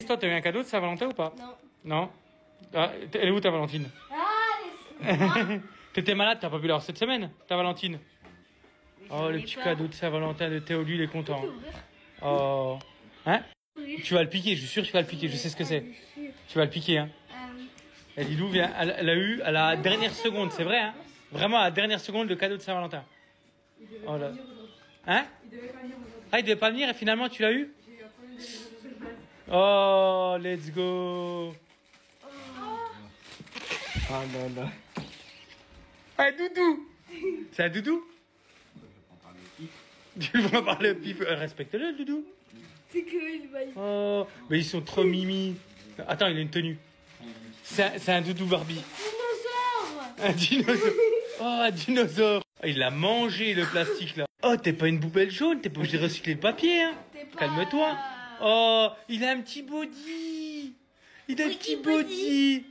Toi, t'as eu un cadeau de Saint-Valentin ou pas? Non. Non. Ah, elle est où ta Valentine? Ah, T'étais malade, t'as pas pu l'avoir cette semaine, ta Valentine? Oh, le petit cadeau de Saint-Valentin de Théo, lui, il est content. Oh. Hein? Tu vas le piquer, je suis sûr que tu vas le piquer, je sais ce que c'est. Tu vas le piquer, hein. Et Lilou vient, elle a eu à la dernière seconde, c'est vrai, hein? Vraiment à la dernière seconde le cadeau de Saint-Valentin. Oh là. Hein? Ah, il devait pas venir et finalement tu l'as eu? Oh, let's go. Ah là là. Un doudou. C'est un doudou? Tu le prends par le pif. Respecte-le, le doudou. c'est que il va y... Oh, mais ils sont trop mimi. Attends, il a une tenue. C'est un doudou Barbie. Dinosaure. Un dinosaure. Oh, un dinosaure. Oh, il a mangé le plastique là. Oh, t'es pas une poubelle jaune, t'es pas obligé de recycler le papier, hein. Calme-toi. Oh, il a un petit body. Il a un petit body.